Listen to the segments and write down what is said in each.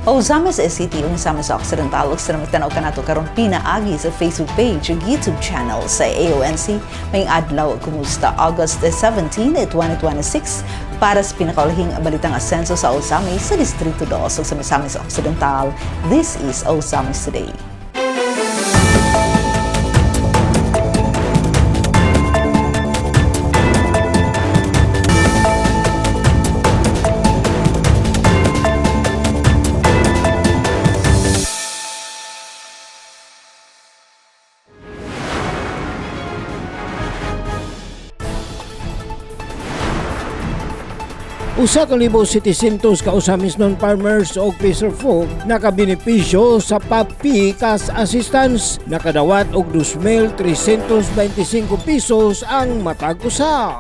O Zames City ug Zames Occidental ug sa tanaw kanato karon pinaagi sa Facebook page ug YouTube channel sa AONC. May adlaw kumusta August 17, 2026 para sa pinakaulahing balitang asenso sa Ozames sa Distrito 2 ug sa Zames Occidental. This is Ozames Today. Usa ka libo 700 ka Ozames non-farmers o fisherfolk nakabenepisyo sa PAPP Cash Assistance. Nakadawat og 2,325 pesos ang matag usa.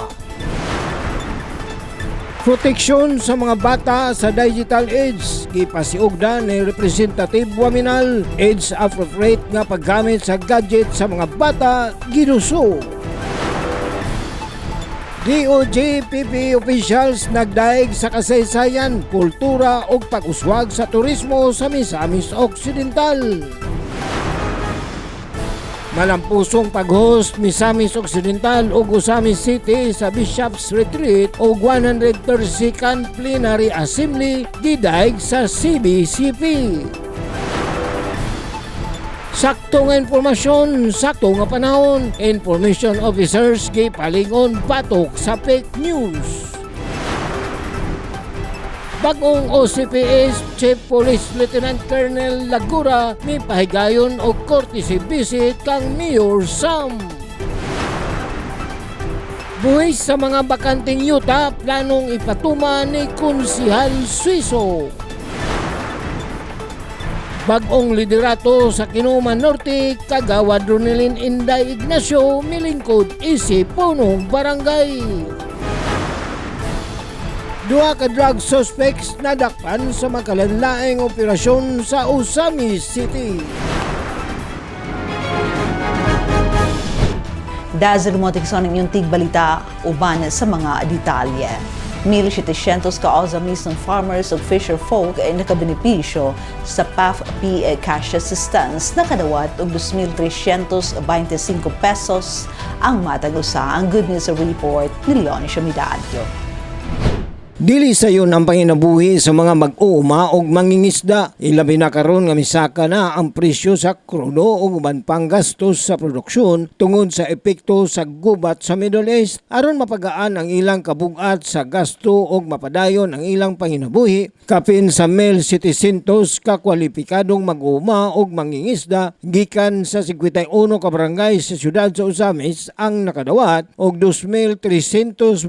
Proteksyon sa mga bata sa digital age gipasiugda ni Representative Waminal. Age appropriate nga paggamit sa gadget sa mga bata ginuso. DOJ-PP officials nagdaig sa kasaysayan, kultura o pag-uswag sa turismo sa Misamis Occidental. Malampusong pag-host Misamis Occidental o Ozames City sa Bishop's Retreat o 132nd Plenary Assembly gidaig sa CBCP. Sakto nga informasyon, sakto nga panahon. Information officers gipalingon batok sa fake news. Bagong OCPS Chief Police Lieutenant Colonel Lagura may pahigayon o courtesy visit kang Mayor Sam. Buhis sa mga bakanting yuta, planong ipatuma ni Konsihal Suiso. Bagong liderato sa Kinuman Norte, Kagawad Ronelyn Inday Ignacio, milingkod isip punong barangay. Duha ka drug suspects nadakpan sa makalanlaing operasyon sa Ozames City. Dazil mo tikson yung tigbalita uban sa mga detalye. 1,700 ka Ozames ng farmers ug fisherfolk ay nakabenepisyo sa PAFP Cash Assistance. Nakadawat og 2,325 pesos ang matag usa. Ang Good News Report ni Leonisha Midadio. Dili sayon ang panginabuhi sa mga mag-uuma o mangingisda. Ilabi na karon nga misaka na ang presyo sa krudo o uban pang gastos sa produksyon tungod sa epekto sa gubat sa Middle East. Aron mapagaan ang ilang kabug-at sa gasto o mapadayon ang ilang panginabuhi, kapin sa 1,700 ka kwalipikadong mag-uuma o mangingisda gikan sa 51 ka barangay sa siyudad sa Ozames ang nakadawat og 2,325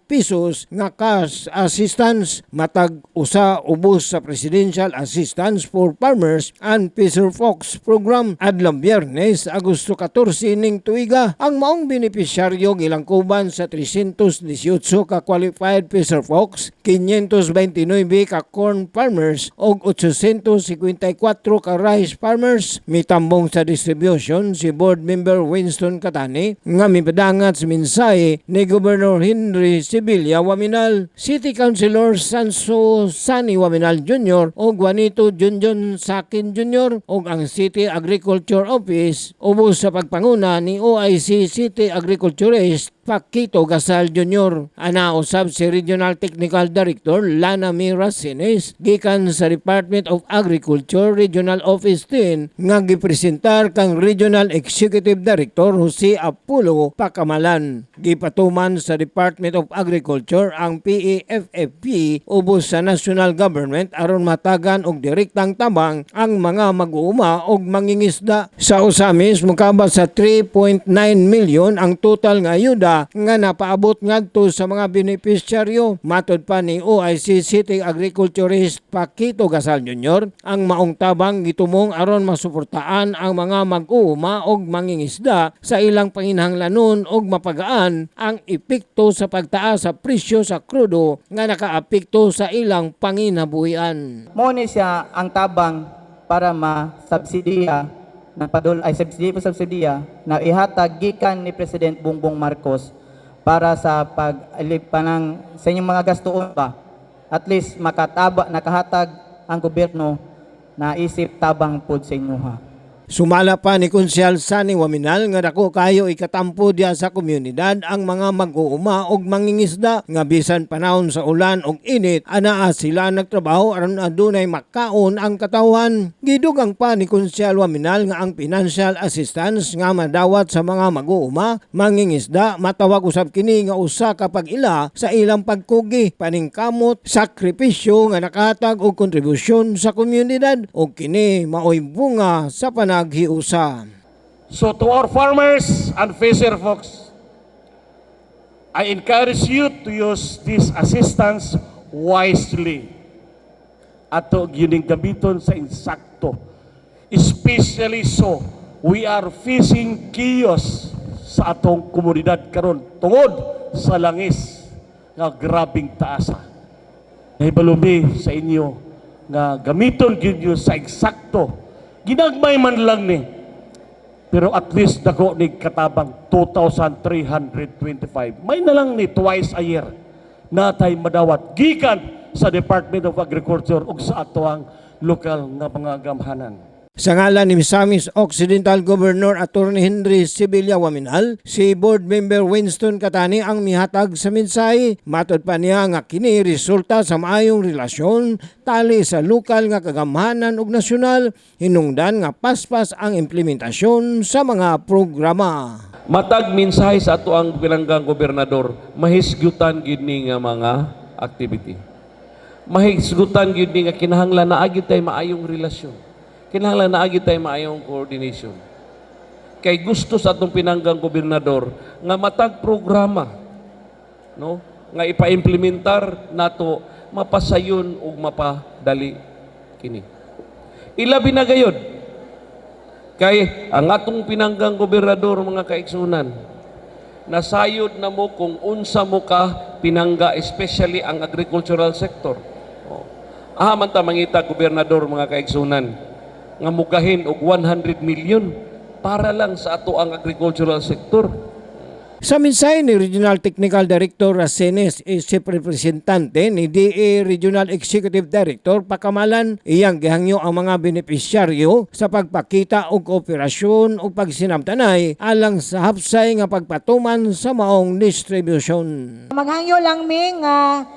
pesos nga cash assistance matag usa ubos sa Presidential Assistance for Farmers and Fisherfolks Program. Adlang Biyernes, Agosto 14 ning tuiga, ang maong benepisyaryo gilangkuban sa 318 ka qualified fisherfolks, 529 ka corn farmers ug 854 ka rice farmers. Mitambong sa distribution si Board Member Winston Catani nga mipadangat sa mensahe ni Governor Henry Sibilia Waminal, City Councilor Sanso Sani Waminal Jr. o Juanito Junjun Sakin Jr. o ang City Agriculture Office ubos sa pagpanguna ni OIC City Agriculturist Paquito Gasal Jr. Anausab si Regional Technical Director Lana Mira Sines gikan sa Department of Agriculture Regional Office 10 nga gipresentar kang Regional Executive Director Jose Apollo Pakamalan. Gipatuman sa Department of Agriculture ang PAFFP ubos sa National Government aron matagan og direktang tabang ang mga mag-uuma og mangingisda. Sa Ozames mukaba sa 3.9 million ang total nga ayuda nga napaabot ngadto sa mga benepisyaryo. Matod pa ni OIC City Agriculturist Paquito Gasal Jr., ang maong tabang gitumong aron masuportaan ang mga mag-uuma og mangingisda sa ilang panginahanglanon og mapagaan ang epekto sa pagtaas sa presyo sa krudo nga nakaapekto sa ilang panginabuhian. Mo ni siya ang tabang para ma-subsidiya na subsidiya na ihatag gikan ni President Bongbong Marcos para sa pag-alip pa ng sa inyong mga gastuon ba. At least nakahatag ang gobyerno naisip tabang pod sa inyo ha. Sumala pa ni Konsyal Sani Waminal nga dako kayo ikatampo diya sa komunidad ang mga mag-uuma og mangingisda nga bisan panahon sa ulan og init anaa sila nagtrabaho aron adunay makaon ang katawhan. Gidugang pa ni Konsyal Waminal nga ang financial assistance nga madawat sa mga mag-uuma mangingisda matawag usab kini nga usa ka pag-ila sa ilang pagkugi paningkamot sakripisyo nga nakahatag og kontribusyon sa komunidad og kini maoy bunga sa panaghiusa. So to our farmers and fisher folks, I encourage you to use this assistance wisely at gining gamiton sa insakto. Especially so, we are facing chaos sa atong komunidad karon tungod sa langis nga grabing taasa. Nahibalumi sa inyo nga gamiton gyud niyo sa eksakto. Ginagmay man lang ni. Pero at least dako ni katabang 2,325. May na lang ni twice a year natay madawat gikan sa Department of Agriculture ug sa atoang lokal nga mga gamhanan. Sa ngalan ni Misamis Occidental Governor Atty. Henry Sibilia Waminal, si Board Member Winston Katani ang mihatag sa mensahe. Matod pa niya nga kini resulta sa maayong relasyon tali sa lokal nga kagamhanan ug nasyonal, hinungdan nga paspas ang implementasyon sa mga programa. Matag mensahe sa ato ang pinanggang gobernador, mahisgutan gid ni nga mga activity. Mahisgutan gid ni nga kinahanglan na agi tay maayong relasyon. Kinahanglan na agi tayo maayong coordination. Kay gusto sa atong pinanggang gobernador nga matag programa, no? Nga ipa-implementar nato mapasayon ug mapadali kini. Ilabi na gayud kay ang atong pinanggang gobernador mga kaigsunan nasayod na mo kung unsa mo ka pinangga, especially ang agricultural sector. Man ta mangita gobernador mga kaigsunan nga mugahin og 100 million para lang sa ato ang agricultural sector. Sa mensahe ni Regional Technical Director Racenes, Chief Representante ni DA Regional Executive Director Pakamalan, iyang gihangyo ang mga benepisyaryo sa pagpakita og kooperasyon o pagsinabtanay alang sa hapsay nga pagpatuman sa maong distribution. Maghangyo lang mi nga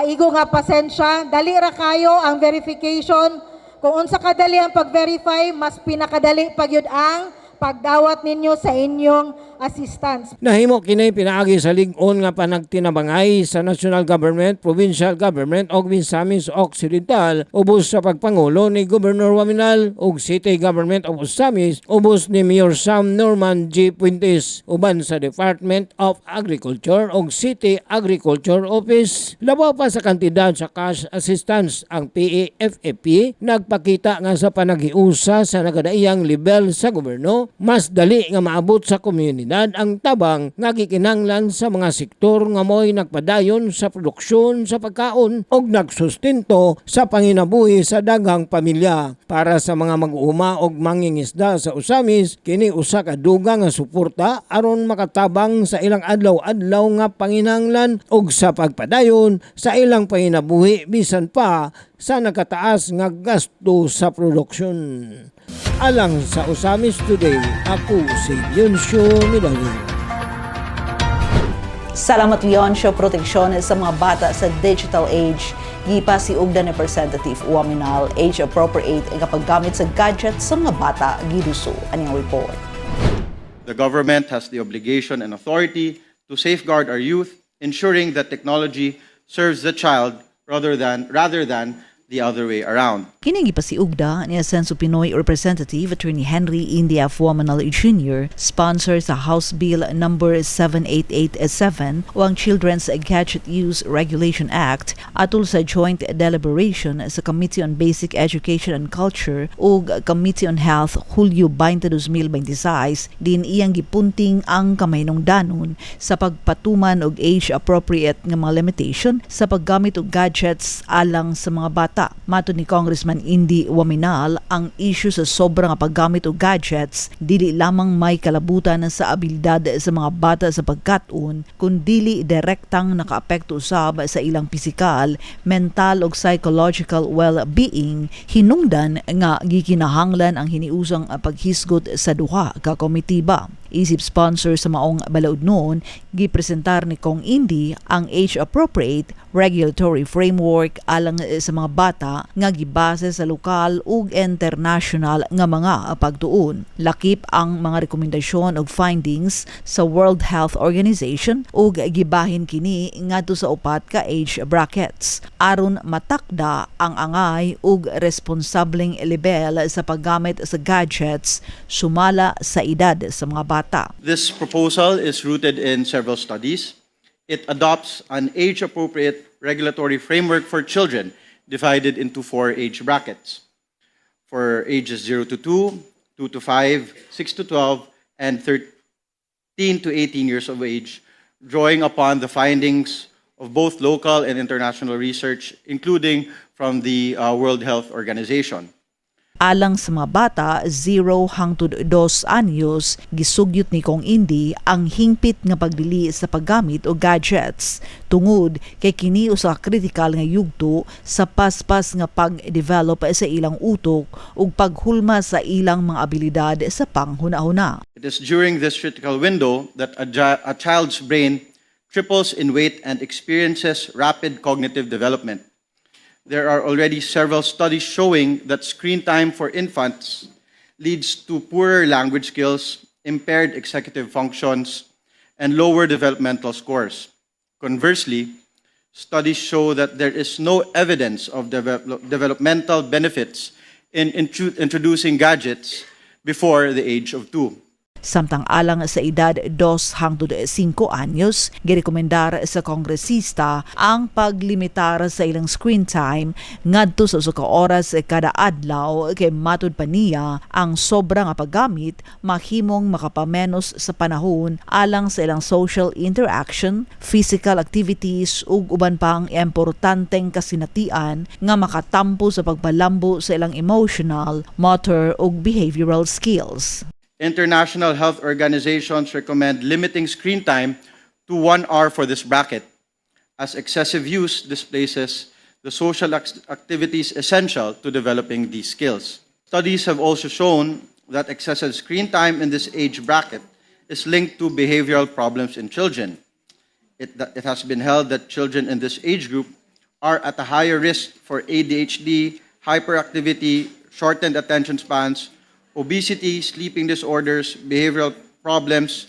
igo nga pasensya, dali ra kayo ang verification. Kung unsa kadali ang pag-verify, mas pinakadali pagyud ang pagdawat ninyo sa inyong assistance. Nahimo kini pinaagi sa lig-on nga panagtinabangay sa national government, provincial government ug Misamis Occidental ubos sa pagpangulo ni Governor Waminal ug City Government of Misamis ubos ni Mayor Sam Norman G. Puentes uban sa Department of Agriculture ug City Agriculture Office. Labaw pa sa kantidad sa cash assistance ang PAFFP nagpakita nga sa panaghiusa sa nagadaiyang level sa gobyerno mas dali nga maabot sa komunidad ang tabang nga gikinahanglan sa mga sektor nga mo'y nagpadayon sa produksyon sa pagkaon ug nagsustento sa panginabuhi sa daghang pamilya. Para sa mga mag-uuma ug mangingisda sa Usamis, kini usa ka dugang nga suporta aron makatabang sa ilang adlaw-adlaw nga panginahanglan ug sa pagpadayon sa ilang panginabuhi bisan pa sa nakataas nga gasto sa produksyon. Alang sa Usamis Today, ako si Leoncio Midali. Salamat Leoncio, proteksyon sa mga bata sa digital age. Gipa si Ugda ni Representative Waminal, age appropriate ang kapaggamit sa gadgets sa mga bata, giduso. Anyang report. The government has the obligation and authority to safeguard our youth, ensuring that technology serves the child rather than the other way around. Kinigi pa si Ugda ni Asenso Pinoy Representative Attorney Henry India F. Waminal Jr. sponsor sa House Bill number 7887 o ang Children's Gadget Use Regulation Act atul sa joint deliberation sa Committee on Basic Education and Culture ug Committee on Health Hulyo 20, 2026 din iyang gipunting ang kamahinungdanon sa pagpatuman og age appropriate nga mga limitation sa paggamit og gadgets alang sa mga bata bata. Matod ni Congressman Indy Waminal, ang issue sa sobrang paggamit og gadgets dili lamang may kalabutan sa abilidad sa mga bata sa pagkat-on, kundi direktang nakaapekto usab sa ilang pisikal, mental ug psychological well-being. Hinungdan nga gikinahanglan ang hiniusang paghisgot sa duha ka komitiba. Isip sponsor sa maong balaod noon, gipresentar ni Kong Indy ang age-appropriate regulatory framework alang sa mga bata nga gibase sa lokal ug international nga mga pagtuon. Lakip ang mga rekomendasyon ug findings sa World Health Organization ug gibahin kini ngadto sa upat ka age brackets aron matakda ang angay ug responsableng level sa paggamit sa gadgets sumala sa edad sa mga bata. This proposal is rooted in several studies. It adopts an age-appropriate regulatory framework for children divided into 4 age brackets. For ages 0 to 2, 2 to 5, 6 to 12, and 13 to 18 years of age, drawing upon the findings of both local and international research, including from the World Health Organization. Alang sa mga bata 0 hangtod 2 anyos, gisugyot ni Kong Indy ang hingpit nga pagdili sa paggamit o gadgets tungod kay kini usa ka kritikal nga yugto sa paspas nga pag-develop sa ilang utok ug paghulma sa ilang mga abilidad sa panghuna-huna. It is during this critical window that a child's brain triples in weight and experiences rapid cognitive development. There are already several studies showing that screen time for infants leads to poorer language skills, impaired executive functions, and lower developmental scores. Conversely, studies show that there is no evidence of developmental benefits in introducing gadgets before the age of 2. Samtang alang sa edad 2 hangtod 5 anyos, girekomendar sa kongresista ang paglimitar sa ilang screen time ngadto sa 1 ka oras kada adlaw kay matud pa niya ang sobra nga paggamit mahimong makapamenos sa panahon alang sa ilang social interaction, physical activities ug uban pang importanteng kasinatian nga makatampo sa pagbalambo sa ilang emotional, motor ug behavioral skills. International health organizations recommend limiting screen time to 1 hour for this bracket, as excessive use displaces the social activities essential to developing these skills. Studies have also shown that excessive screen time in this age bracket is linked to behavioral problems in children. It has been held that children in this age group are at a higher risk for ADHD, hyperactivity, shortened attention spans, obesity, sleeping disorders, behavioral problems,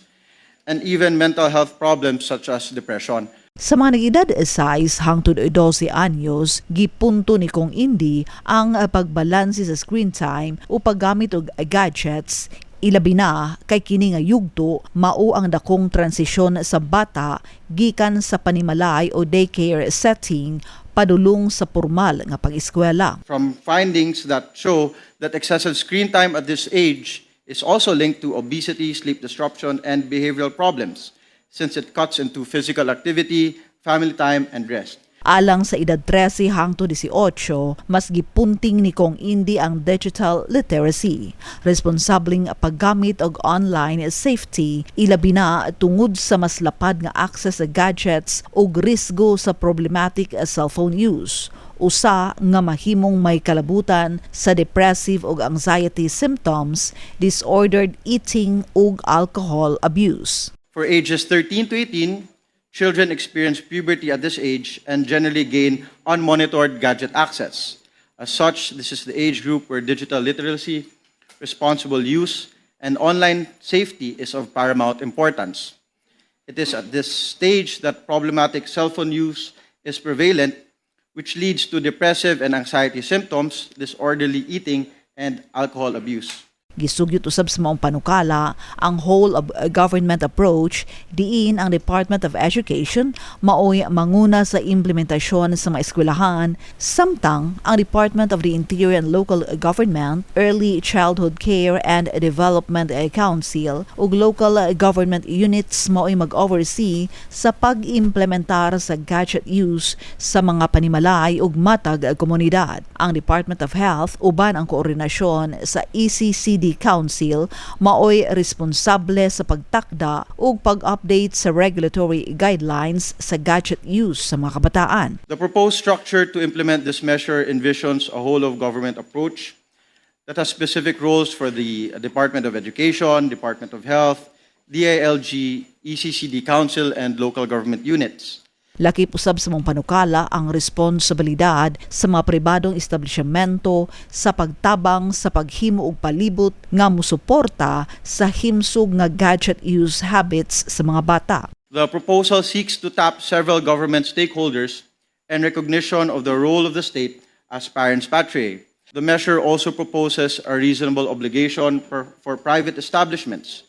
and even mental health problems such as depression. Sa mga nag-edad 6 hangtod 12 anyos, gipunto ni Kong Indy ang pagbalanse sa screen time o paggamit og gadgets. Ilabi na kay kini nga yugto mao ang dakong transisyon sa bata gikan sa panimalay o daycare setting padulong sa formal nga pag-eskwela. From findings that show that excessive screen time at this age is also linked to obesity, sleep disruption, and behavioral problems, since it cuts into physical activity, family time, and rest. Alang sa edad 13 hangtod 18, mas gipunting ni Kong Indy ang digital literacy, responsableng paggamit og online safety, ilabi na tungod sa mas lapad nga access sa gadgets ug risgo sa problematic cellphone use. Usa nga mahimong may kalabutan sa depressive ug anxiety symptoms, disordered eating ug alcohol abuse. For ages 13 to 18, children experience puberty at this age and generally gain unmonitored gadget access. As such, this is the age group where digital literacy, responsible use, and online safety is of paramount importance. It is at this stage that problematic cell phone use is prevalent, which leads to depressive and anxiety symptoms, disorderly eating, and alcohol abuse. Gisugyot usab sa maong panukala ang whole of government approach diin ang Department of Education maoy manguna sa implementasyon sa mga eskwelahan samtang ang Department of the Interior and Local Government, Early Childhood Care and Development Council ug local government units maoy mag-oversee sa pag-implementar sa gadget use sa mga panimalay ug matag komunidad. Ang Department of Health uban ang koordinasyon sa ECCD Council maoy responsable sa pagtakda ug pag-update sa regulatory guidelines sa gadget use sa mga kabataan. The proposed structure to implement this measure envisions a whole-of-government approach that has specific roles for the Department of Education, Department of Health, DILG, ECCD Council, and local government units. Lakip usab sa mong panukala ang responsibilidad sa mga pribadong establishmento sa pagtabang sa paghimo og palibot nga musuporta sa himsog nga gadget use habits sa mga bata. The proposal seeks to tap several government stakeholders and recognition of the role of the state as parents patriae. The measure also proposes a reasonable obligation for private establishments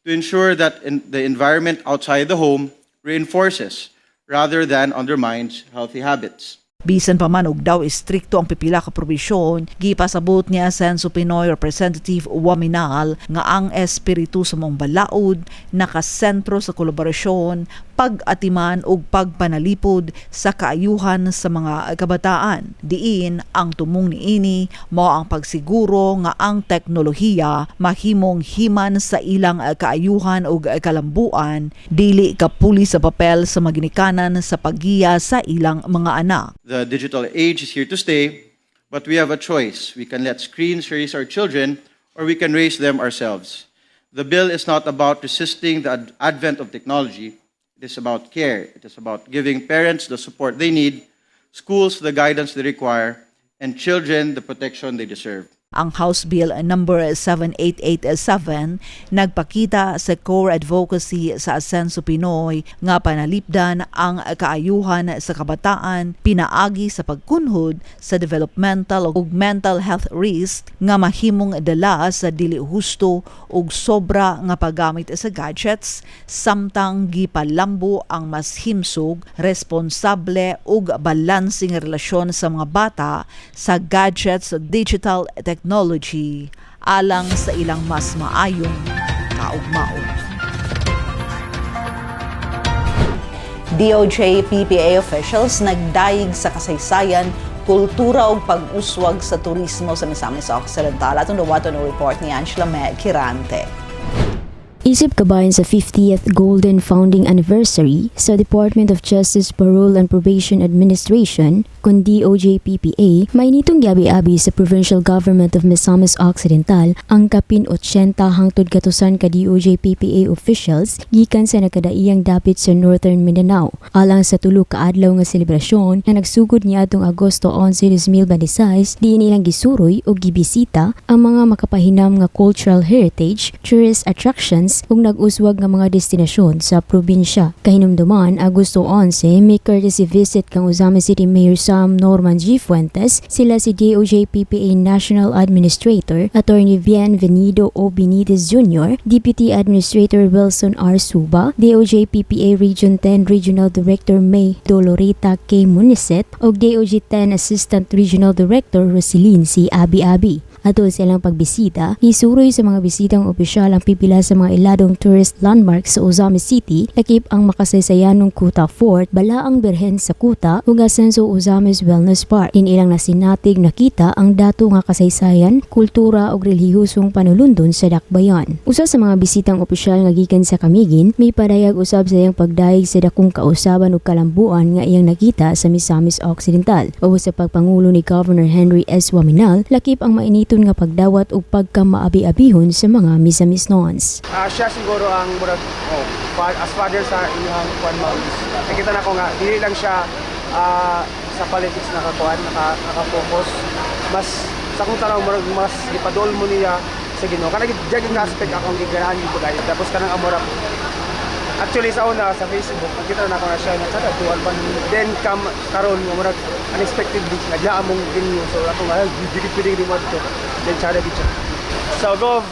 to ensure that the environment outside the home reinforces rather than undermines healthy habits. Bisan pa man og daw istrikto ang pipila ka probisyon, gipasabot niya Senso Pinoy Representative Waminal nga ang espiritu sa mong balaod nakasentro sa kolaborasyon, pag-atiman ug pagpanalipod sa kaayuhan sa mga kabataan. Diin ang tumong niini mao ang pagsiguro nga ang teknolohiya mahimong himan sa ilang kaayuhan ug kalambuan, dili kapuli sa papel sa maginikanan sa paggiya sa ilang mga anak. The digital age is here to stay, but we have a choice. We can let screens raise our children, or we can raise them ourselves. The bill is not about resisting the advent of technology. It is about care. It is about giving parents the support they need, schools the guidance they require, and children the protection they deserve. Ang House Bill number 7887 nagpakita sa core advocacy sa Senso Pinoy nga panalipdan ang kaayuhan sa kabataan pinaagi sa pagkunhod sa developmental ug mental health risk nga mahimong dala sa dili husto ug sobra nga paggamit sa gadgets samtang gipalambo ang mas himsog, responsable ug balanseng relasyon sa mga bata sa gadgets ug digital technology alang sa ilang mas maayong kaugmaon. DOJ PPA officials nagdayeg sa kasaysayan, kultura ug pag-uswag sa turismo sa Misamis Occidental. Atong dawaton ang report ni Angela Kirante. Isip kabayan sa 50th Golden Founding Anniversary sa Department of Justice Parole and Probation Administration, kung DOJ PPA, may nitong gabi-abi sa Provincial Government of Misamis Occidental ang kapin 80 hangtod katusan ka DOJ PPA officials gikan sa nakadaiyang dapit sa Northern Mindanao. Alang sa tulo ka adlaw nga selebrasyon na nagsugod niya atong Agosto 11, 2026, diin ilang gisuroy o gibisita ang mga makapahinam nga cultural heritage, tourist attractions ug nag-uswag nga mga destinasyon sa probinsya. Kahinumduman, Agosto 11, may courtesy visit kang Uzami City Mayor Sam Norman G. Fuentes, sila si DOJ PPA National Administrator Attorney Bienvenido O. Benitez Jr., Deputy Administrator Wilson R. Suba, DOJ PPA Region 10 Regional Director May Dolorita K. Muniset ug DOJ 10 Assistant Regional Director Roselyn C. Abi-Abi. Ato silang pagbisita, isuroy sa mga bisitang opisyal ang pipila sa mga iladong tourist landmarks sa Uzami City, lakip ang makasaysayanong Kuta Fort, Balaang Birhen sa Kuta, ug Asenso Uzamis Wellness Park. Inilang nasinatig nakita ang dato nga kasaysayan, kultura ug relihiyosong panulundon sa Dakbayan. Usa sa mga bisitang opisyal nga gikan sa Camiguin, may padayag usab sa iyang pagdaig sa dakong kausaban ug kalambuan nga iyang nakita sa Misamis Occidental. O sa pagpangulo ni Governor Henry S. Waminal, lakip ang mainit nga pagdawat ug pagkamaabi-abihon sa mga Misamisnoans. Siya siguro ang as father sa inyong kwan Maurice. Nakita na ko nga, dili lang siya sa politics naka-focus. Mas sa kung tanaw mas ipadol mo niya sa Ginoo. Kanang jaging aspect akong giganahan yung bagay. Tapos kanang amorap. Actually sa una sa Facebook, nakita na ako na siya na sada dual pan. Then karon mo unexpectedly nagla among ginyo. So ako nga dili mo to. Then sada gid siya. So Gov,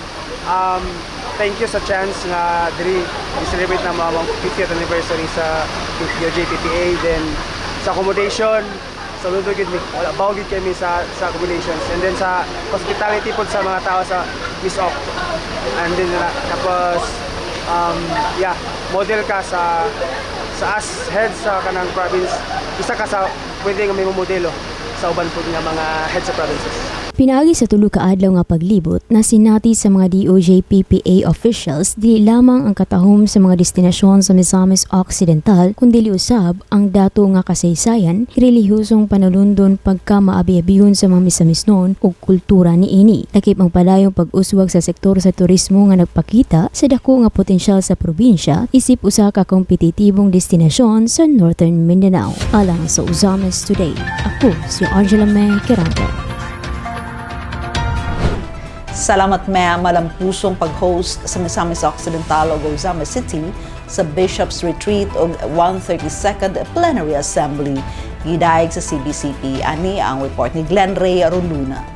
thank you sa chance nga diri i-celebrate na mga 50th anniversary sa OJPPA. Then sa accommodation, sa luto gid mi wala bawgid kami sa accommodations, and then sa hospitality po sa mga tao sa Miss Oc. And then tapos model ka sa as head sa kanang province, isa ka sa pwede nga may modelo sa uban po nga mga head sa provinces. Pinaagi sa tulo ka adlaw nga paglibot na sinati sa mga DOJ-PPA officials di lamang ang katahom sa mga destinasyon sa Misamis Occidental kundi usab ang dato nga kasaysayan, relihiyosong panulundon pagka maabi-abiyon sa mga Misamisnon ug kultura niini. Lakip ang palayong pag-uswag sa sektor sa turismo nga nagpakita sa dako nga potensyal sa probinsya isip usa ka kompetitibong destinasyon sa Northern Mindanao. Alang sa Uzamis Today, ako si Angela May Kerante. Salamat ma'am, malampusong pag-host sa Misamis Occidental o Uzamis City sa Bishop's Retreat o 132nd Plenary Assembly. Gidayeg sa CBCP. Ani ang report ni Glenn Ray Aruluna.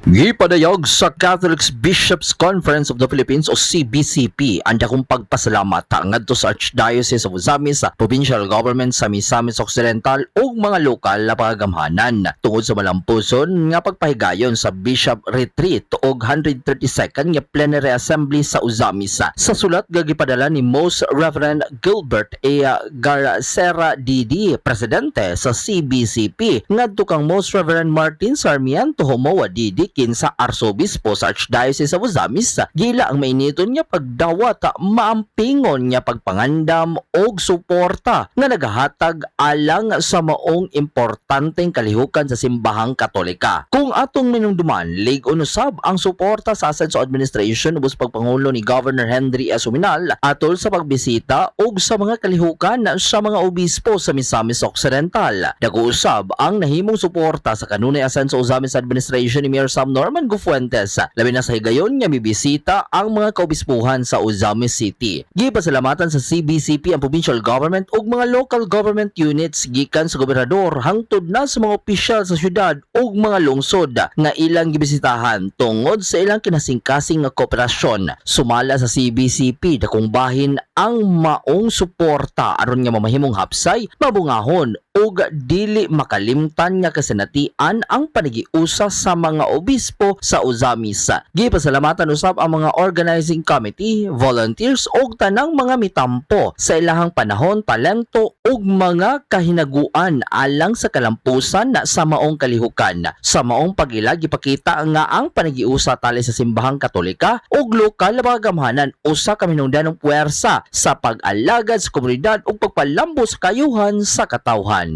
Gipadayag sa Catholic Bishops Conference of the Philippines o CBCP ang dakong pagpasalamat ngadto sa Archdiocese of Uzamis, sa Provincial Government sa Misamis Occidental ug mga lokal na pagagamhanan tungod sa malampuson nga pagpahigayon sa Bishop Retreat ug 132nd nga Plenary Assembly sa Uzamis. Sa sulat nga gipadala ni Most Reverend Gilbert A. Garcera DD, presidente sa CBCP, ngadto kang Most Reverend Martin Sarmiento Homoa DD sa Arsobispo sa Archdiocese of Uzamis, gila ang mainiton niya pagdawat maampingon niya pagpangandam og suporta nga nagahatag alang sa maong importanteng kalihukan sa simbahang Katolika. Kung atong minungduman, lig-on usab ang suporta sa Ascenso Administration ubos pagpangulo ni Governor Henry S. Uminal atol sa pagbisita og sa mga kalihukan sa mga obispo sa Misamis Occidental. Dako usab ang nahimong suporta sa kanunay Ascenso Uzamis Administration ni Mayor Norman Gufuentes, labi na sa higayon nga mibisita ang mga kaobispuhan sa Uzamis City. Gipasalamatan sa CBCP ang provincial government ug mga local government units gikan sa gobernador hangtod na sa mga opisyal sa syudad ug mga lungsod nga ilang gibisitahan tungod sa ilang kinasingkasing nga kooperasyon. Sumala sa CBCP dakong bahin ang maong suporta aron nga mamahimong hapsay, mabungahon ug dili makalimtan nga kasinatian ang panigiusa sa mga obispo sa Uzamis. Gipasalamatan usab ang mga organizing committee, volunteers ug tanang mga mitampo sa ilahang panahon, talento ug mga kahinaguan alang sa kalampusan sa maong kalihukan. Sa maong pagila gipakita nga ang panigiusa tali sa simbahang Katolika ug lokal na pagagamhanan usa ka minungdanong puwersa sa pag-alagad sa komunidad ug pagpalambo sa kayuhan sa katawhan.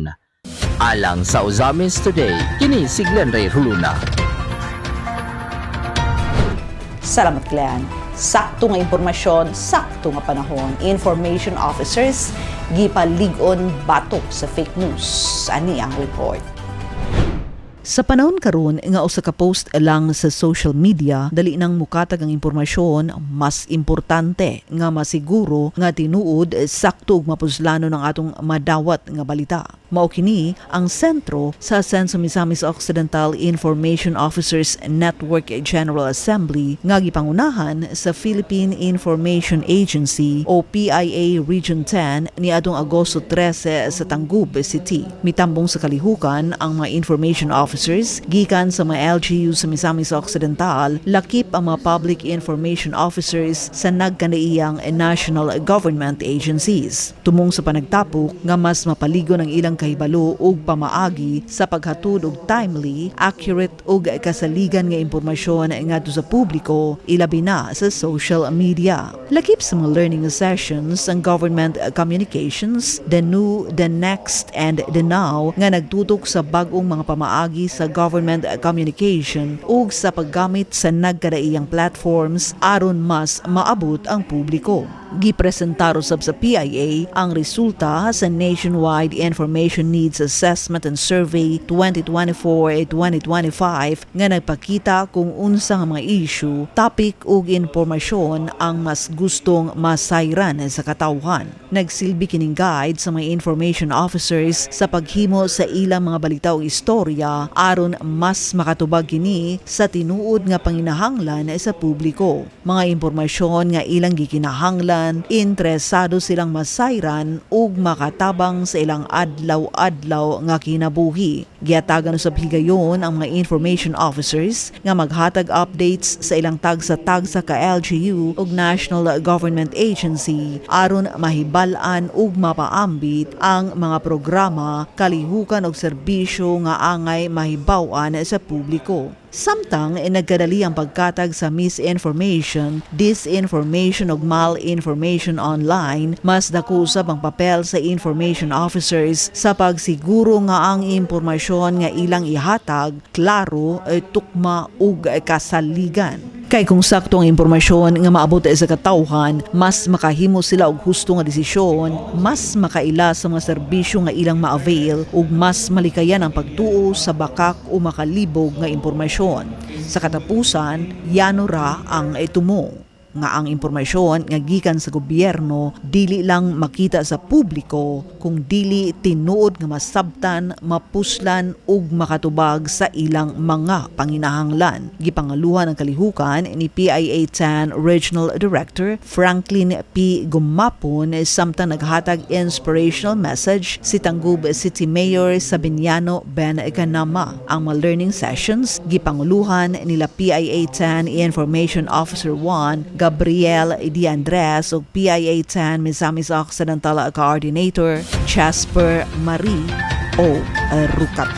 Alang sa Uzamis Today, kini si Glenn Ray Huluna. Salamat Glenn. Sakto nga impormasyon, sakto nga panahon. Information officers gipalig-on batok sa fake news. Ani ang report. Sa panahon karon nga usa ka post lang sa social media, dali nang mukatag ang impormasyon, mas importante nga masiguro nga tinuod sakto ug mapuslano ng atong madawat nga balita. Mao kini ang sentro sa Ascenso Misamis Occidental Information Officers Network General Assembly nga gipangunahan sa Philippine Information Agency o PIA Region 10 niadtong Agosto 13 sa Tangub City. Mitambong sa kalihukan ang mga information officers gikan sa mga LGU sa Misamis Occidental, lakip ang mga public information officers sa nagkanaiyang national government agencies. Tumong sa panagtapok nga mas mapaligon ang ilang kahibalo ug pamaagi sa paghatod og timely, accurate ug kasaligan nga impormasyon ngadto sa publiko, ilabi na sa social media. Lakip sa mga learning sessions ang government communications, the new, the next and the now nga nagtutok sa bag-ong mga pamaagi sa government communication ug sa paggamit sa nagkadaiyang platforms aron mas maabot ang publiko. Gipresentaro sab sa PIA ang resulta sa Nationwide Information Needs Assessment and Survey 2024-2025 nga nagpakita kung unsa nga mga issue, topic ug impormasyon ang mas gustong masayran sa katawhan. Nagsilbi kining guide sa mga information officers sa paghimo sa ilang mga balita o istorya aron mas makatubag kini sa tinuod nga panginahanglan sa publiko. Mga impormasyon nga ilang gikinahanglan, interesado silang masayran ug makatabang sa ilang adlaw-adlaw nga kinabuhi. Giatagan usab higayon ang mga information officers nga maghatag updates sa ilang tagsa-tagsa ka LGU ug National Government Agency aron mahibal-an ug mapaambit ang mga programa, kalihukan ug serbisyo nga angay mahibaw-an sa publiko. Samtang nagkadali ang pagkatag sa misinformation, disinformation ug malinformation online, mas dako usab ang papel sa information officers sa pagsiguro nga ang impormasyon nga ilang ihatag klaro, tukma ug kasaligan. Kay kung sakto ang impormasyon nga maabot sa katawhan, mas makahimo sila og husto nga desisyon, mas makaila sa mga serbisyo nga ilang ma-avail ug mas malikayan ang pagtuo sa bakak o makalibog nga impormasyon. Sa katapusan, yano ra ang itumo nga ang impormasyon nga gikan sa gobyerno dili lang makita sa publiko kung dili tinuod nga masabtan, mapuslan ug makatubag sa ilang mga panginahanglan. Gipangaluhan ang kalihukan ni PIA-10 Regional Director Franklin P. Gumapon samtang naghatag inspirational message si Tangub City Mayor Sabiniano Ben Ganama. Ang mga learning sessions gipanguluhan nila PIA-10 Information Officer 1 Gabriel D. Andres ug PIA-10 Misamis Occidental Coordinator Jasper Marie O. Rucat.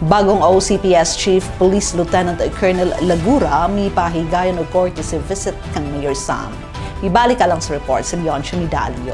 Bagong OCPS Chief Police Lieutenant Colonel Lagura mipahigayon og courtesy visit kang Mayor Sam. Ibalik ka lang sa report sa Leon Chumidalio.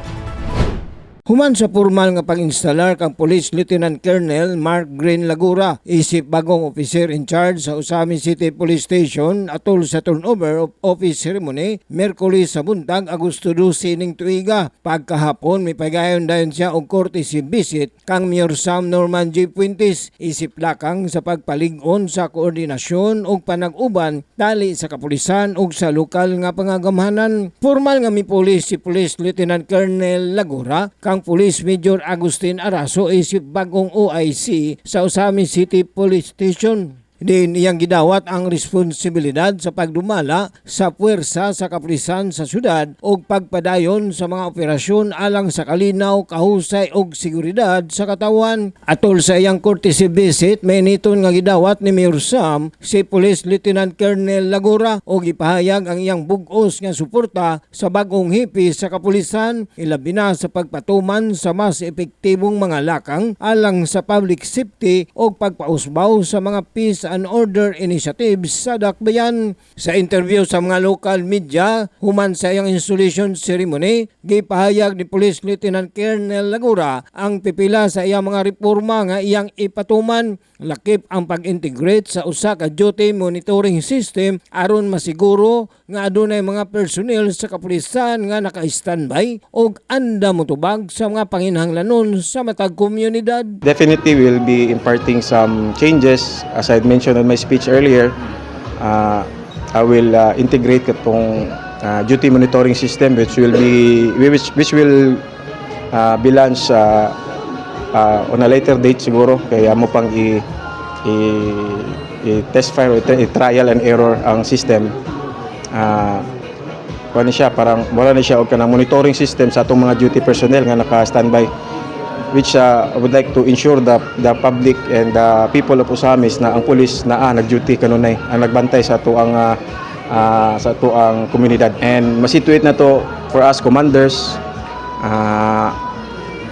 Human sa formal nga pag-instalar kang Police Lieutenant Colonel Mark Green Lagura, isip bagong officer in charge sa Usami City Police Station atol sa turnover of office ceremony Miyerkules sa buntag Agosto 12 ning tuiga. Pagkahapon may pagayon dayon siya og courtesy visit kang Mayor Sam Norman J. Puentes, isip lakang sa pagpalig-on sa koordinasyon ug panag-uban dali sa kapulisan ug sa lokal nga pangagamhanan. Formal nga mipulis si Police Lieutenant Colonel Lagura kang Police Major Agustin Araso isip bagong OIC sa Usami City Police Station. Din iyang gidawat ang responsibilidad sa pagdumala sa puwersa sa kapulisan sa syudad o pagpadayon sa mga operasyon alang sa kalinaw, kahusay o seguridad sa katawan. Atol sa iyang courtesy visit, may niton nga gidawat ni Mayor Sam si Police Lieutenant Colonel Lagura o gipahayag ang iyang bug-os nga suporta sa bagong hipis sa kapulisan, ilabi na sa pagpatuman sa mas epektibong mga lakang alang sa public safety o pagpausbaw sa mga peace and order initiatives sa dakbayan. Sa interview sa mga local media human sa iyang installation ceremony, gipahayag ni Police Lieutenant Colonel Lagura ang pipila sa iyang mga reforma nga iyang ipatuman, lakip ang pag-integrate sa usa ka duty monitoring system aron masiguro nga adunay mga personnel sa kapulisan nga naka-standby ug anda motubag sa mga panginahanglanon sa matag komunidad. Definitely will be imparting some changes. As I mentioned in my speech earlier, I will integrate itong duty monitoring system which will be launched on a later date siguro, kaya mo pang i-test fire, i-trial and error ang system. Wala siya, parang wala na siya og kanang monitoring system sa atong mga duty personnel nga naka-standby, which I would like to ensure the public and the people of Usamis na ang pulis na nag-duty kanunay ang nagbantay sa ato ang komunidad. And masituate na to for us commanders,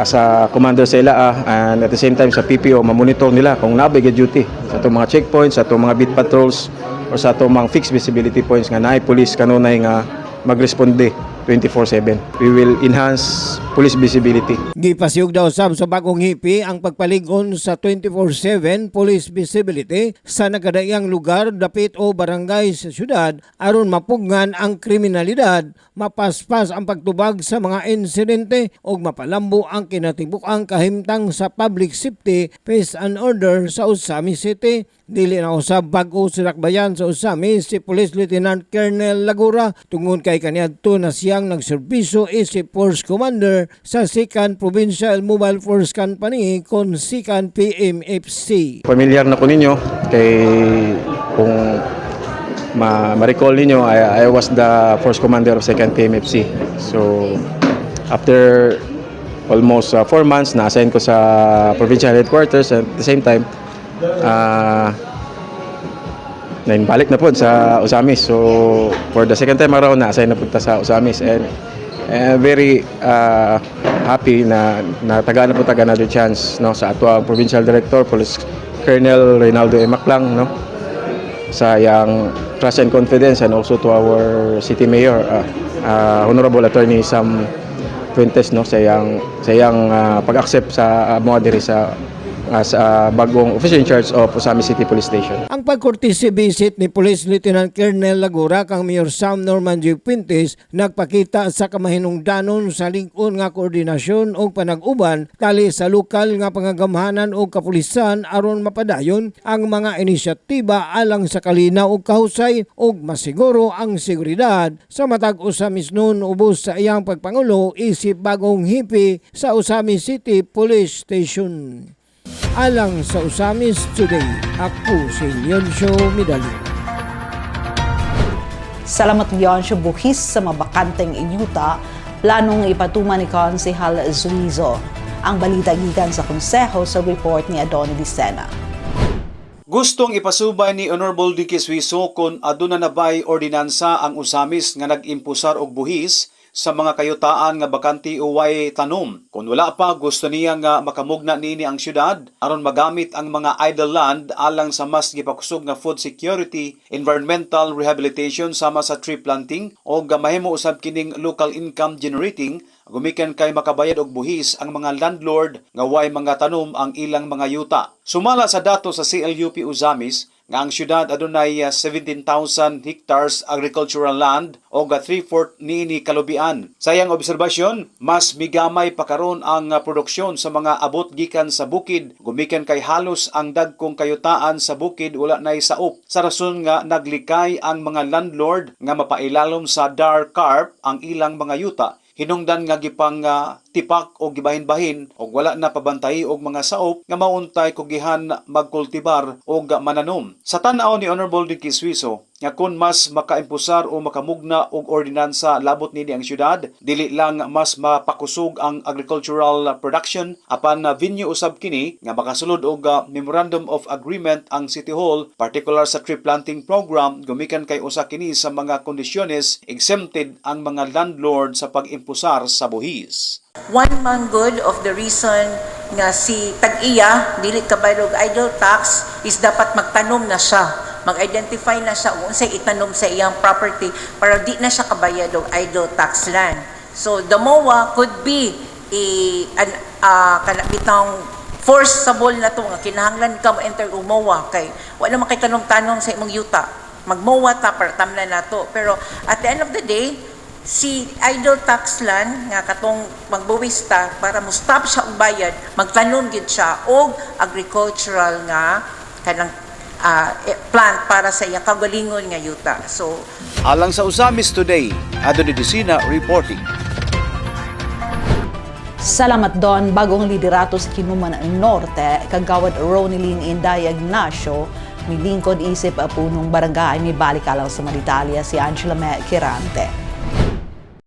as a commander sa ILA, and at the same time sa PPO, mamonitor nila kung nabigay duty sa itong mga checkpoints, sa itong mga beat patrols, o sa itong mga fixed visibility points nga naay police kanunay nga magresponde 24/7. We will enhance police visibility. Gipasiyog daw sab sa bagong hipi ang pagpaligon sa 24/7 police visibility sa nagkadaiyang lugar, dapit o barangay sa syudad aron mapugnan ang kriminalidad, mapaspas ang pagtubag sa mga insidente ug mapalambo ang kinatibuk-ang kahimtang sa public safety, peace and order sa Usami City. Dili na usab bag-o silakbayan sa Usami si Police Lieutenant Colonel Lagura tungod kay kaniadto na siyang nagserbisyo isip Force Commander sa Second Provincial Mobile Force Company kon Second PMFC. Familiar na ko ninyo kay kung ma-recall ninyo, I was the Force Commander of Second PMFC. So after almost 4 months na-assign ko sa provincial headquarters, at the same time balik na po sa Usamis. So for the second time around na-assign na po sa Usamis, and very happy na tagaan na po another chance, no, sa ato ang Provincial Director Police Colonel Reynaldo E. Maclang, no, sa yang trust and confidence, and also to our City Mayor Honorable Attorney Sam Fuentes, no, sa yang pag-accept sa mga diri sa bagong officer in charge of Usami City Police Station. Ang pagkurtisi visit ni Police Lieutenant Colonel Lagura kang Mayor Sam Norman G. Fuentes nagpakita sa kamahinungdanon sa ling-on nga koordinasyon o panag-uban tali sa lokal nga pangagamhanan o kapulisan aron mapadayon ang mga inisyatiba alang sa kalinaw o kahusay o masiguro ang seguridad sa matag Usamis noon ubos sa iyang pagpangulo isip bagong hipi sa Usami City Police Station. Alang sa Usamis Today, ako si Leoncio Medalio. Salamat Leoncio Buhis sa mabakanteng inyuta, planong ipatuman ni Konsehal Zuizo. Ang balita gikan sa konseho sa report ni Adoni Dicena. Gustong ipasubay ni Honorable Dicky Suizo kung aduna na ba'y ordinansa ang Usamis nga nag-impusar og buhis sa mga kayutaan nga bakanti o way tanom. Kung wala pa, gusto niya nga makamugna niini ang syudad aron magamit ang mga idle land alang sa mas gipakusog nga food security, environmental rehabilitation sama sa tree planting o mahimo usab kining local income generating gumikan kay makabayad og buhis ang mga landlord nga way mga tanom ang ilang mga yuta. Sumala sa datos sa CLUP Usamis nga ang syudad adunay 17,000 hectares agricultural land o 3/4 niini kalubian. Sayang obserbasyon, mas migamay pa karon ang produksyon sa mga abot gikan sa bukid, gumikan kay halos ang dagkong kayutaan sa bukid wala nay saop. Sa rason nga naglikay ang mga landlord nga mapailalom sa dark carp ang ilang mga yuta. Hinungdan nga gipang tipak o gibahin-bahin o wala na pabantay og mga saop nga mauntay kugihan magkultibar o mananom. Sa tan-aw ni Honorable Dicky Suizo, nga kun mas makaimpusar o makamugna og ordinansa labot nini ang syudad, dili lang mas mapakusog ang agricultural production, apan venue usab kini nga makasulod og memorandum of agreement ang City Hall, particular sa tree planting program, gumikan kay usa kini sa mga kondisyones exempted ang mga landlord sa pag-impusar sa buhis. One man good of the reason nga si tag-iya dili kabayad og idle tax is dapat magtanom na siya, mag-identify na siya kung unsay itanom sa iyang property para di na siya kabayad og idle tax land. So the MOA could be kanabitang forcible na to nga kinahanglan ka mo-enter og MOA kay wala man kay tanom-tanom sa imong yuta. Mag-MOA ta para tamnan nato. Pero at the end of the day, si idle tax land nga katong magbuwista para mo stop siya og bayad, magtanom gid siya og agricultural nga kanang plant para sa iyang kagalingon nga yuta. So alang sa Usamis Today, Adoni Dicena reporting. Salamat Don, bagong liderato sa Kinuman Norte, kagawad Ronilyn Inday Ignacio, milingkod isip punong barangay ni Balikalang sa Maritalia si Angela Kirante.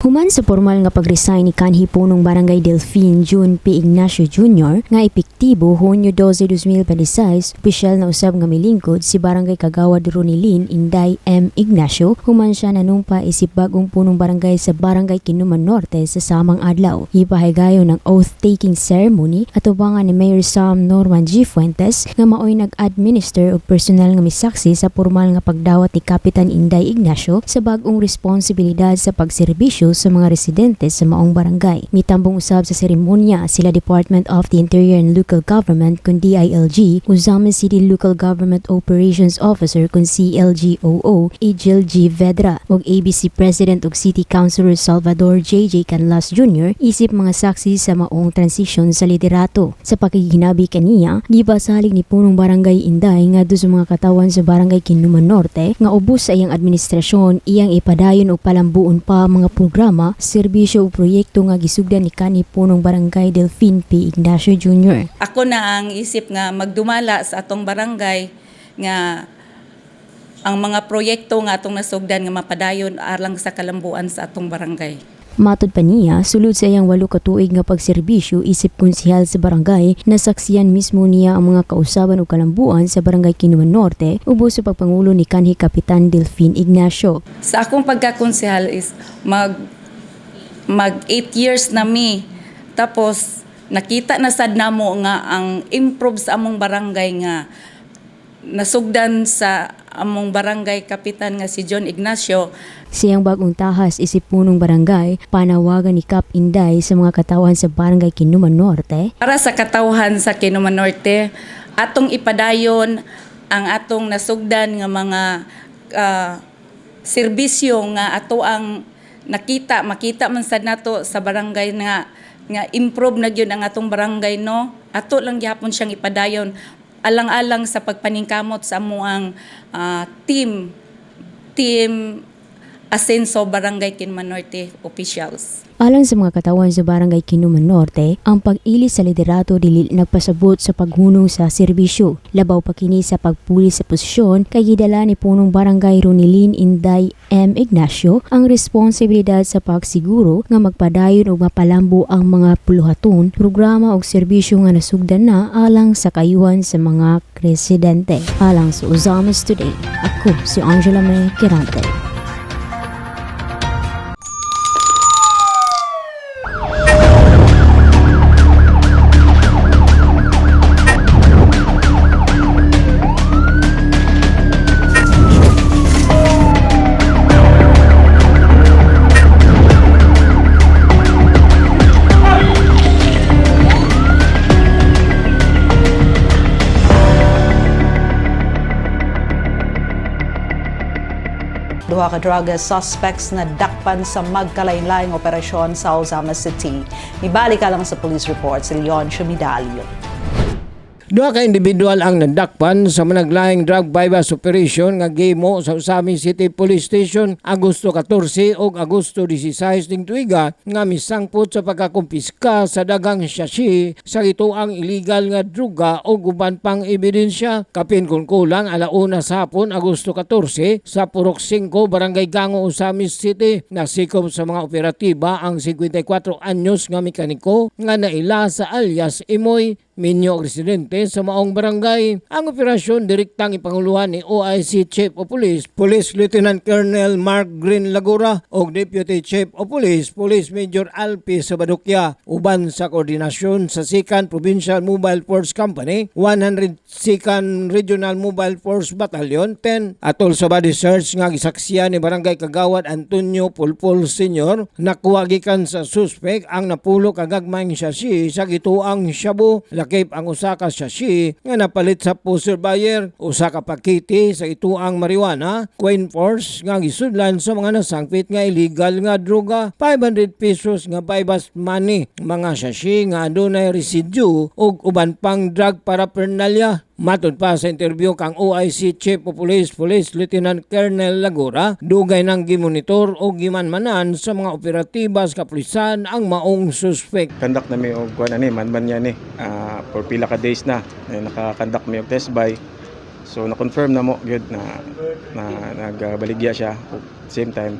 Human sa formal nga pag-resign ni kanhi punong Barangay Delfin June P. Ignacio Jr. nga epektibo Hunyo 12, 2026, opisyal na usab nga milingkod si Barangay Kagawad Ronilyn Inday M. Ignacio. Human siya nanumpa isip bagong punong barangay sa Barangay Kinuman Norte sa samang adlaw. Ipahigayo ng oath-taking ceremony at ubangan ni Mayor Sam Norman G. Fuentes nga maoy nag-administer og personal nga misaksi sa formal nga pagdawat ni Kapitan Inday Ignacio sa bagong responsibilidad sa pagserbisyo sa mga residente sa maong barangay. Mitambong usab sa seremonya sila Department of the Interior and Local Government kun DILG, Uzamis City Local Government Operations Officer kun CLGOO, Agil G. Vedra, ug ABC President ug City Councilor Salvador J.J. Canlas Jr. isip mga saksi sa maong transisyon sa liderato. Sa pakiginabi kaniya, gibasalig ni punong barangay Inday nga sa mga katawan sa barangay Kinuman Norte nga ubos sa iyang administrasyon iyang ipadayon o palambuon pa mga programa, serbisyo o proyekto nga gisugdan ni kanhi punong barangay Delphine P. Ignacio Jr. Ako na ang isip nga magdumala sa atong barangay nga ang mga proyekto nga atong nasugdan nga mapadayon alang sa kalambuan sa atong barangay. Matod pa niya, sulod sa iyang 8 ka tuig nga pagserbisyo isip konsehal sa barangay, nasaksiyan mismo niya ang mga kausaban o kalambuan sa barangay Kinuman Norte ubos sa pagpangulo ni kanhi Kapitan Delphine Ignacio. Sa akong pagkakonsehal is mag 8 years na mi. Tapos nakita na sad namo nga ang improve sa among barangay nga nasugdan sa among barangay kapitan nga si John Ignacio. Siyang bagong tahas isip punong barangay, panawagan ni Kap Inday sa mga katawan sa barangay Kinuman Norte. Para sa katawhan sa Kinuman Norte, atong ipadayon ang atong nasugdan nga mga serbisyo nga ato ang makita man sad nato sa barangay nga improve na gyud ang atong barangay, no. Ato lang gyapon siyang ipadayon alang-alang sa pagpaningkamot sa amuang team Asenso Barangay Kinuman Norte officials. Alang sa mga katawan sa barangay Kinuman Norte, ang pag-ili sa liderato dili nagpasabot sa paghunong sa serbisyo. Labaw pa kini sa pagpuli sa posisyon kay gidala ni punong barangay Ronilyn Inday M. Ignacio ang responsibilidad sa pagsiguro nga magpadayon og mapalambo ang mga puluhaton, programa og serbisyo nga nasugdan na alang sa kayuhan sa mga residente. Alang sa Uzamis Today, ako si Angela May Kirante. Duha ka drug suspects na dakpan sa magkalain-laing operasyon sa Ozamis City. Ibalik ka lang sa police report si Leon Chumidalio. Duha ka individual ang nadakpan sa managlaing drug bypass operation nga gihimo sa Ozamis City Police Station Agosto 14 ug Agosto 16 ning tuiga nga misangpot sa pagkakumpiska sa dagang sachet sa gituang illegal nga druga ug uban pang ebidensya. Kapin kung kulang alauna sa hapon Agosto 14 sa Purok 5 Barangay Gango, Ozamis City. Nasikom sa mga operatiba ang 54 anyos nga mekaniko nga naila sa alias Imoy Minyo, residente sa maong barangay. Ang operasyon direktang ipanguluhan ni OIC Chief of Police, Police Lieutenant Colonel Mark Green Lagura o Deputy Chief of Police, Police Major Alpi Sabadukya, uban sa koordinasyon sa 2nd Provincial Mobile Force Company, 102nd Regional Mobile Force Battalion 10, atol sa body search nga gisaksiyan ni Barangay Kagawad Antonio Pulpol Sr. nakuha gikan sa suspect ang napulo kagagmayng sachet sa gituang shabu. Lakip ang usa ka sachet nga napalit sa poster buyer, usa ka pakete sa ituang marijuana, coin force nga gisudlan sa mga nasangpit nga illegal nga droga, 500 pesos nga bypass money, mga sachet nga adunay residue ug uban pang drug paraphernalia. Matod pa sa interview kang OIC Chief of Police, Police Lieutenant Colonel Lagura, dugay nang gimonitor o gimanmanan sa mga operatiba sa kapulisan ang maong suspect. Kandak na may og kuan ani manman niya ni for pila ka days na nakakandak may og test buy. So na-confirm na mo gyud na nagbaligya siya at same time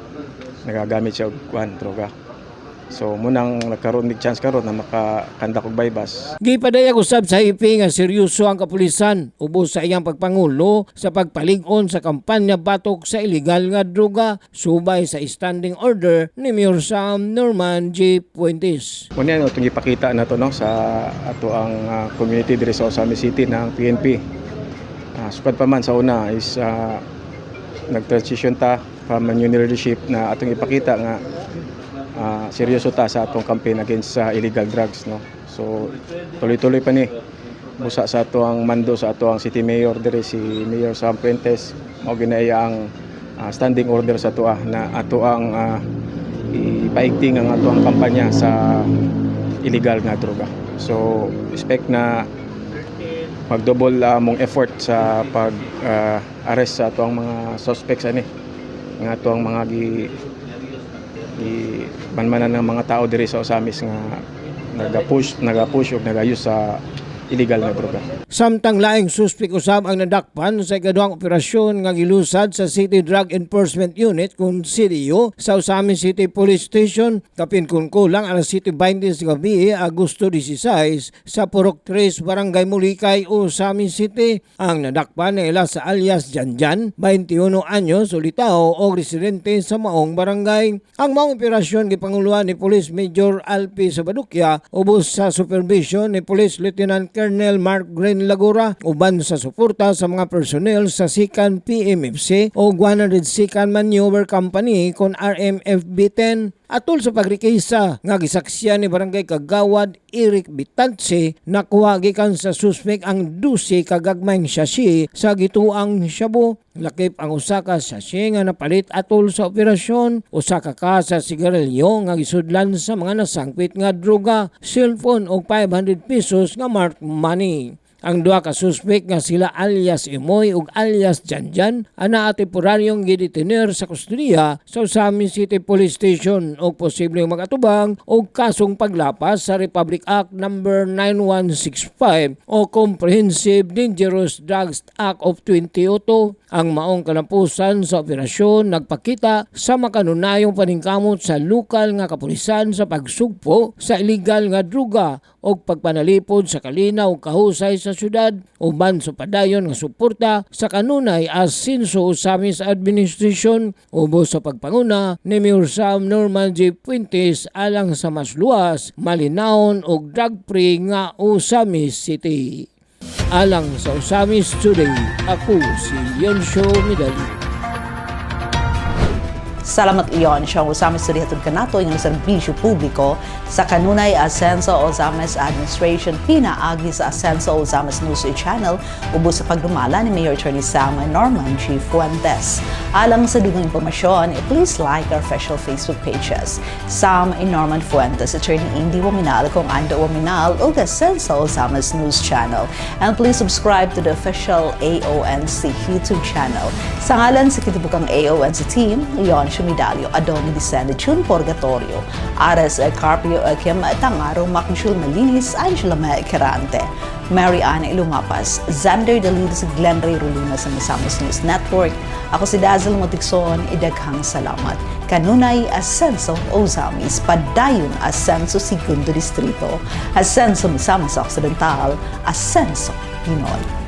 nagagamit siya og kuan droga. So munang nagkaroon nig chance karon na makakandak og bypass. Gipadayag usab sa IP nga seryoso ang kapulisan ubos sa iyang pagpangulo sa pagpalig-on sa kampanya batok sa illegal nga droga subay sa standing order ni Mayor Sam Norman J. Puentes. Muna yan itong ipakita na to no, sa ato ang community diri sa Ozamis City ng PNP. Sukad pa man sa una is nag-transition ta from new leadership na atong ipakita nga seryoso ta sa atong campaign against illegal drugs, no. So tuloy-tuloy pa ni busa sa ato ang mando sa ato ang City Mayor dire si Mayor Sam Fuentes mao ginaya ang standing order sa ato na ato ang ipaigting ang ato ang kampanya sa illegal nga droga. So expect na mag-double mong effort sa pag-arrest sa ato ang mga suspects ani nga ato ang mga banmanan ng mga tao diri sa Osamis nga nagapush ug nagayos sa illegal na droga. Samtang laing suspek usab ang nadakpan sa ikaduhang operasyon nga gilusad sa City Drug Enforcement Unit kung CDU sa Osamis City Police Station kapin kun kulang alas 7:20 sa gabi Agosto 16 sa Purok 3 Barangay Mulikay, Osamis City. Ang nadakpan na ila sa alias Janjan, 21 anyos, ulitaw o residente sa maong barangay. Ang maong operasyon gipanguluan ni Police Major Alpi Sabadukya ubos sa supervision ni Police Lieutenant Colonel Mark Green Lagura uban sa suporta sa mga personnel sa Sikan PMFC o 102nd Maneuver Company kon RMFB-10. Atol sa pagrikisa nga gisaksiyan ni Barangay Kagawad Eric Bitanse nakuha gikan sa suspek ang 12 kagagmayng sachet sa gituang shabu. Lakip ang usa ka sachet nga napalit atol sa operasyon, usa ka sa sigarilyo nga gisudlan sa mga nasangpit nga droga, cellphone og 500 pesos nga marked money. Ang duha ka suspek nga sila alias Imoy ug alias Janjan ana temporaryong gidetiner sa kustudiya sa Osamis City Police Station og posibleng magatubang og kasong paglapas sa Republic Act No. 9165 o Comprehensive Dangerous Drugs Act of 2002. Ang maong kalampusan sa operasyon nagpakita sa makanunayong paningkamot sa lokal nga kapulisan sa pagsugpo sa illegal nga droga o pagpanalipod sa kalinaw ug kahusay sa syudad uban sa padayon nga suporta sa kanunay asenso Osamis Administration ubos sa pagpanguna ni Mayor Sam Norman J. Fuentes alang sa mas luwas, malinawon ug drug-free nga Osamis City. Alang sa Osamis Today, ako si Yonsho Midali. Salamat iyon siyang Osamis Today hatod kanato yung serbisyo publiko sa kanunay Asenso Osamis Administration pinaagi sa Asenso Osamis News Channel ubos sa pagdumala ni Mayor Attorney Sam Norman G. Fuentes. Alang sa dugang impormasyon, please like our official Facebook pages. Sam Norman Fuentes, Attorney Indy Waminal, kung Ando Waminal o Asenso Osamis News Channel. And please subscribe to the official AONC YouTube channel. Sa ngalan sa kitibukang AONC team, iyon Medalyo, Adomi Descende, Chun Purgatorio, Ares Carpio, Kim Tangaro, Makishul Malinis, Angela Kerante, Mary Anna Ilungapas, Xander Dalides, Glenn Ray Rulina sa Misamis News Network. Ako si Dazzle Motikson, idaghang salamat. Kanunay Asenso Osamis, Padayong Asenso Segundo Distrito, Asenso Misamis Occidental, Asenso Pinoy.